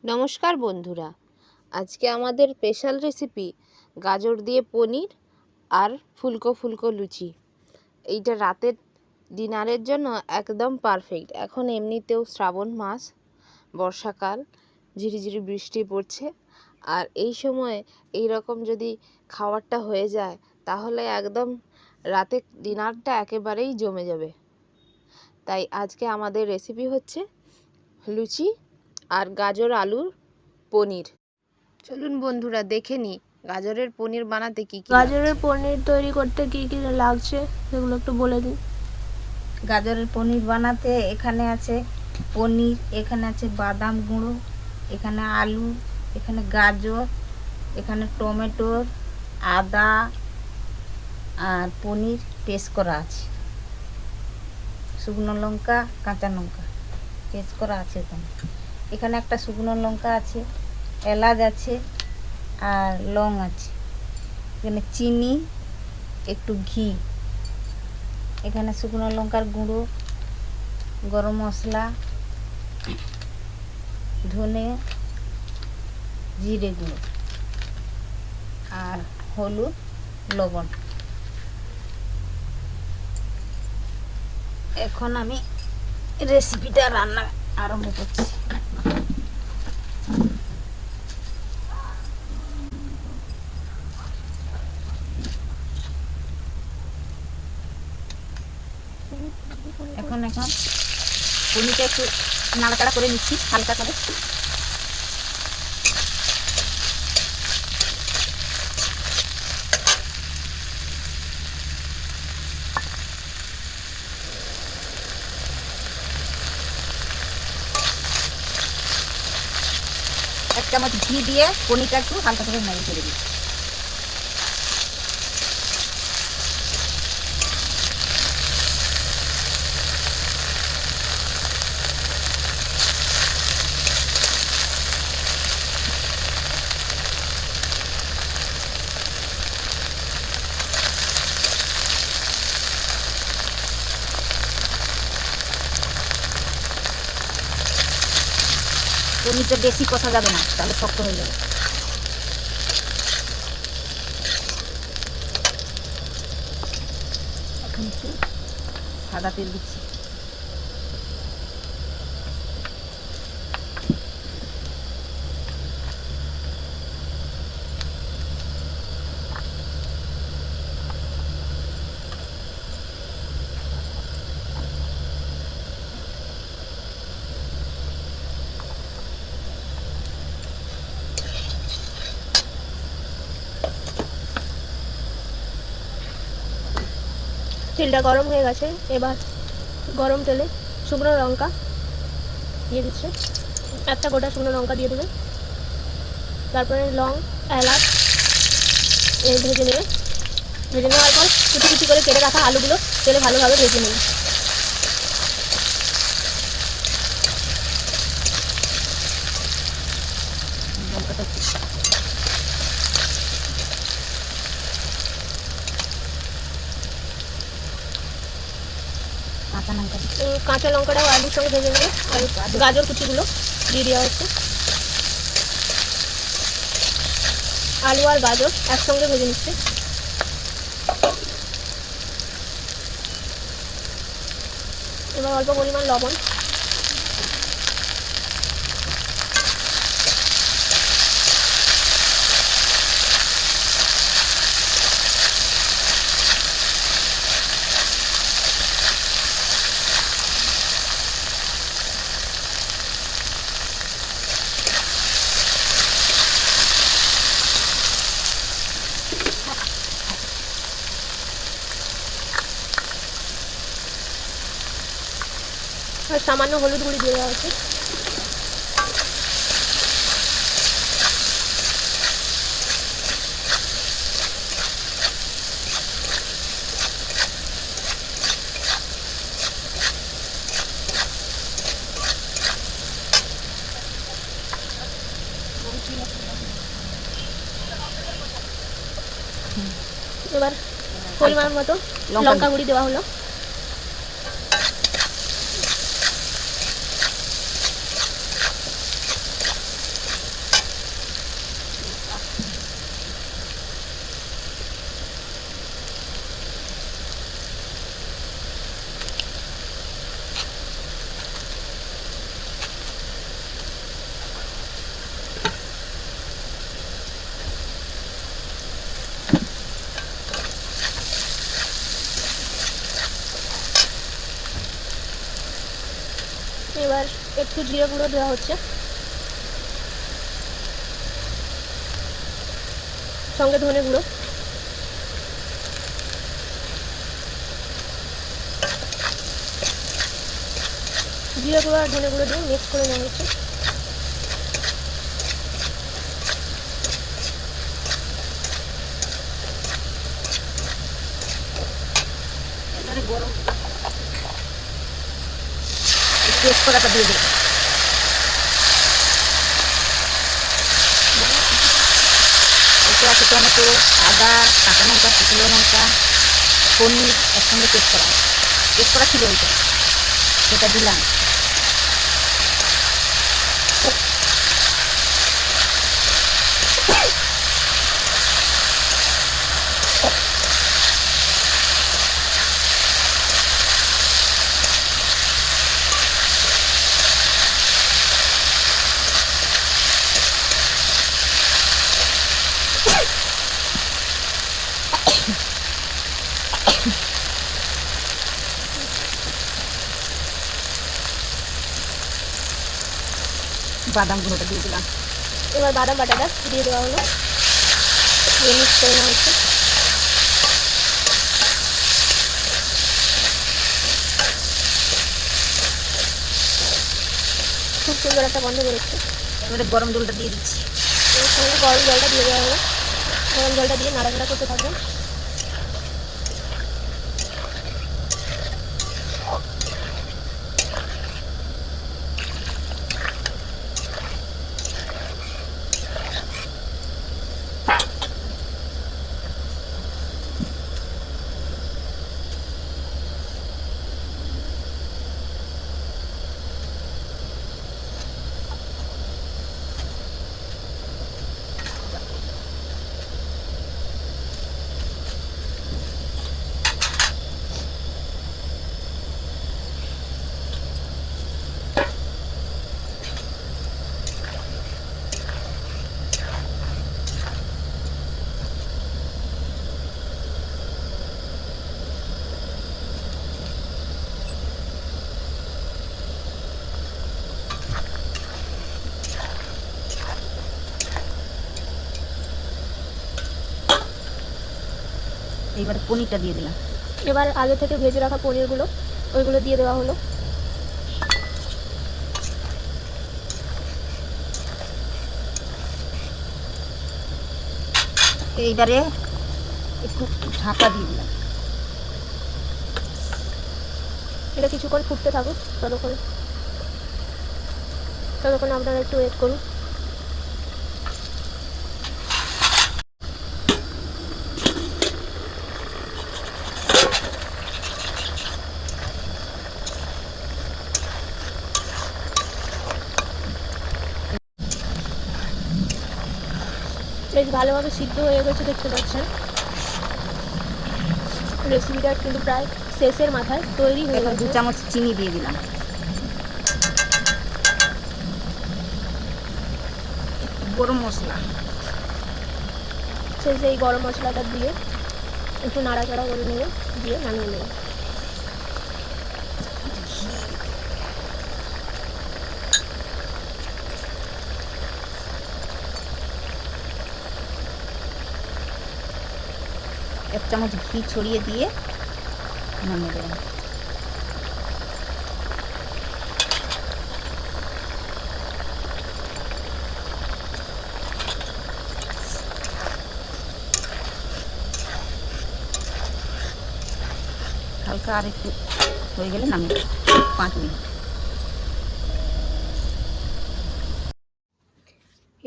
নমস্কার বন্ধুরা, আজকে আমাদের স্পেশাল রেসিপি গাজর দিয়ে পনির আর ফুলকো ফুলকো লুচি। এইটা রাতের ডিনারের জন্য একদম পারফেক্ট। এখন এমনিতেও শ্রাবণ মাস, বর্ষাকাল, ঝিরিঝিরি বৃষ্টি পড়ছে, আর এই সময় এই রকম যদি খাবারটা হয়ে যায় তাহলে একদম রাতের ডিনারটা একেবারেই জমে যাবে। তাই আজকে আমাদের রেসিপি হচ্ছে লুচি আর গাজর আলুর পনির। চলুন বন্ধুরা দেখে নিই গাজরের পনির বানাতে কি কি গাজরের পনির তৈরি করতে কি কি লাগছে সেগুলো একটু বলে দিন। গাজরের পনির বানাতে এখানে আছে পনির, এখানে আছে বাদাম গুঁড়ো, এখানে আলু, এখানে গাজর, এখানে টমেটো, আদা আর পনির পেস্ট করা আছে, শুকনো লঙ্কা, কাঁচা লঙ্কা পেস্ট করা আছে। এখানে একটা শুকনো লঙ্কা আছে, এলাচ আছে আর লং আছে, এখানে চিনি, একটু ঘি, এখানে শুকনো লঙ্কার গুঁড়ো, গরম মশলা, ধনে, জিরে গুঁড়ো আর হলুদ, লবণ। এখন আমি রেসিপিটা রান্না আরম্ভ করছি। এখন পনিরটা একটু নাড়াচাড়া করে নিচ্ছি হালকা করে। এক চামচ ঘি দিয়ে পনিরটা একটু হালকা করে নেড়ে ছেড়ে দিচ্ছি। পনিরটা বেশি কষা যাবে না, তাহলে শক্ত হয়ে যাবে। এখন একটু সাদা তেল দিচ্ছি। তেলটা গরম হয়ে গেছে, এবার গরম তেলে শুকনো লঙ্কা দিয়ে দিচ্ছে, একটা গোটা শুকনো লঙ্কা দিয়ে দেবে, তারপরে লং, এলাচ ভেজে নেবে। ভেজে নেওয়ার পর কুচি কুচি করে কেটে রাখা আলুগুলো তেলে ভালোভাবে ভেজে নেবে। কাঁচা লঙ্কাটাও আলুর সঙ্গে ভেজে নেবে, আর গাজর কুচিগুলো দিয়ে দেওয়া হচ্ছে। আলু আর গাজর একসঙ্গে ভেজে নিচ্ছে। এবার অল্প পরিমাণ লবণ, আর সামান্য হলুদ গুঁড়ি দিয়ে দেওয়া হচ্ছে। এবার পরিমাণ মতো লঙ্কা গুঁড়ি দেওয়া হলো। এবার একটু জিরে গুঁড়ো দেওয়া হচ্ছে, সঙ্গে ধনে গুঁড়ো। জিরে গুঁড়ো আর ধনে গুঁড়ো দিয়ে মিক্স করে নেওয়া হচ্ছে। এবারে গরম পেস্ট করাটা দিয়ে দেবো। এতে আছে টমেটো, আদা, কাঁচা লঙ্কা, শুকনো লঙ্কা, পনির একসঙ্গে পেস্ট করা ছিল ওইটা, সেটা দিলাম। বাদাম গুঁড়োটা দিয়ে দিলাম। এবার বাদাম বাটাটা দিয়ে দেওয়া হলো, দিয়ে মিক্স করে নেওয়া হচ্ছে। খুব সুন্দর একটা গন্ধ বেরোচ্ছে। এবারে গরম জলটা দিয়ে দিচ্ছি। এর সঙ্গে গরম জলটা দিয়ে দেওয়া হলো, গরম জলটা দিয়ে নাড়াচাড়া করতে থাকবেন। এইবারে পনিরটা দিয়ে দিলাম। এবার আগে থেকে ভেজে রাখা পনিরগুলো ওইগুলো দিয়ে দেওয়া হলো। এইবারে একটু ঢাকা দিয়ে দিলাম। এটা কিছুক্ষণ ফুটতে থাকুক, ততক্ষণ আপনারা একটু ওয়েট করুন। বেশ ভালোভাবে সিদ্ধ হয়ে গেছে দেখতে পাচ্ছেন। রেসিপিটা কিন্তু প্রায় শেষের মাথায় তৈরি হয়ে এখন 2 গেছে। চামচ চিনি দিয়ে দিলাম। গরম মশলা, শেষে এই গরম মশলাটা দিয়ে একটু নাড়াচাড়া করে নিয়ে দিয়ে নামিয়ে নেব। এক চামচ ঘি ছড়িয়ে দিয়ে নামিয়ে দেবেন। হালকা আর একটু হয়ে গেলে নামিয়ে দেবেন 5 মিনিট।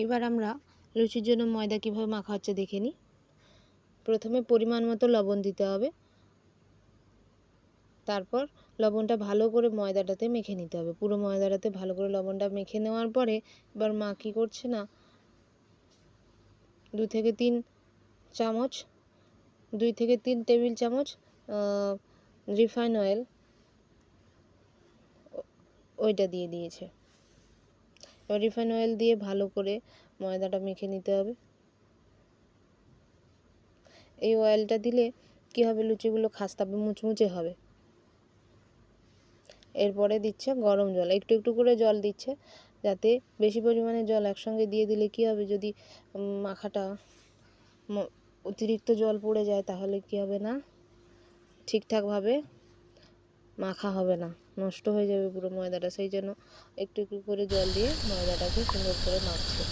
এবার আমরা লুচির জন্য ময়দা কীভাবে মাখা হচ্ছে দেখে নিই। প্রথমে পরিমাণ মতো লবণ দিতে হবে, তারপর লবণটা ভালো করে ময়দাটাতে মেখে নিতে হবে। পুরো ময়দাটাতে ভালো করে লবণটা মেখে নেওয়ার পরে এবার মা কী করছে না, 2 থেকে 3 টেবিল চামচ রিফাইন অয়েল ওইটা দিয়ে দিয়েছে। এবার রিফাইন অয়েল দিয়ে ভালো করে ময়দাটা মেখে নিতে হবে। এই অয়েলটা দিলে কী হবে, লুচিগুলো খাস্তা মুচমুচে হবে। এরপরে দিচ্ছে গরম জল, একটু একটু করে জল দিচ্ছে, যাতে বেশি পরিমাণে জল একসঙ্গে দিয়ে দিলে কী হবে, যদি মাখাটা অতিরিক্ত জল পড়ে যায় তাহলে কী হবে না, ঠিকঠাকভাবে মাখা হবে না, নষ্ট হয়ে যাবে পুরো ময়দাটা। সেই জন্য একটু একটু করে জল দিয়ে ময়দাটাকে সুন্দর করে মাখছে।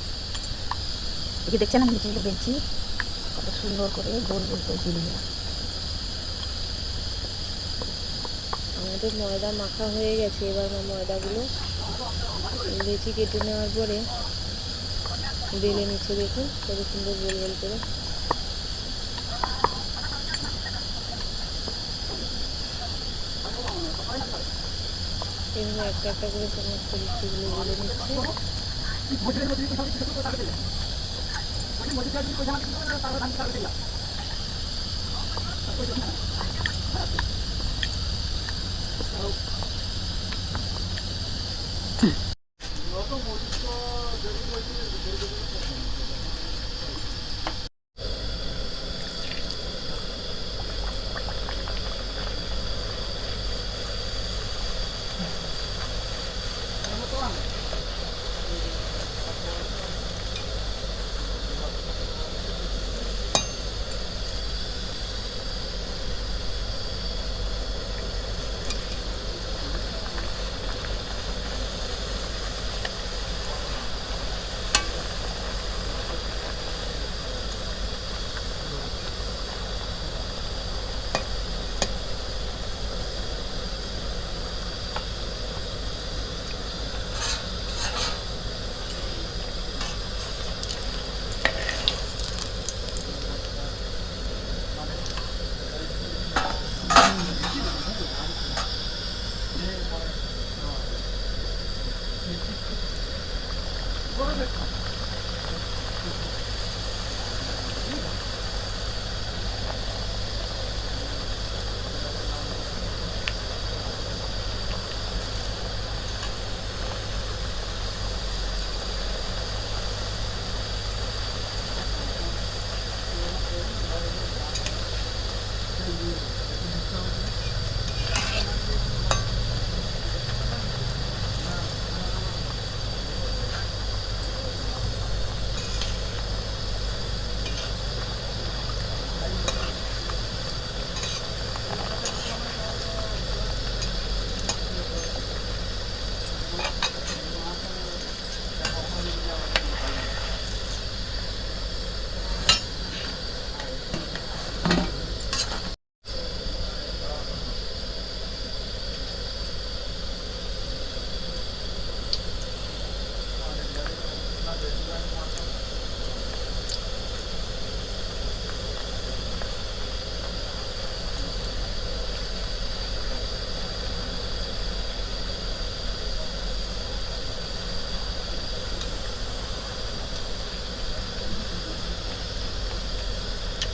এই যে দেখছেন আমি লুচিগুলো বেলছি, কত সুন্দর করে গোল গোল করে বেলে নিলাম। আমাদের ময়দা মাখা হয়ে গেছে। এবার ময়দাগুলো লেচি কেটে নেওয়ার পরে বেলে নিচ্ছে, দেখুন কত সুন্দর গোল গোল করে। এভাবে একটা একটা করে সমস্ত লুচিগুলো বেলে নিচ্ছে।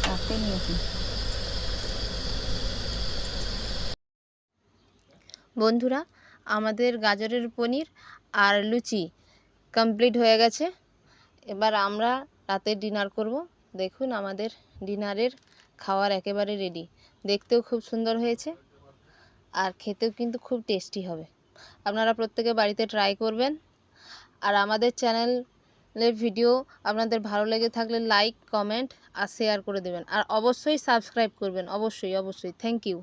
কাটতে নিয়েছি। বন্ধুরা, আমাদের গাজরের পনির আর লুচি কমপ্লিট হয়ে গেছে। এবার আমরা রাতের ডিনার করব। দেখুন আমাদের ডিনারের খাওয়ার একেবারে রেডি। দেখতেও খুব সুন্দর হয়েছে আর খেতেও কিন্তু খুব টেস্টি হবে। আপনারা প্রত্যেকে বাড়িতে ট্রাই করবেন। আর আমাদের চ্যানেলের ভিডিও আপনাদের ভালো লেগে থাকলে লাইক, কমেন্ট আর শেয়ার করে দেবেন। আর অবশ্যই সাবস্ক্রাইব করবেন, অবশ্যই অবশ্যই। Thank you.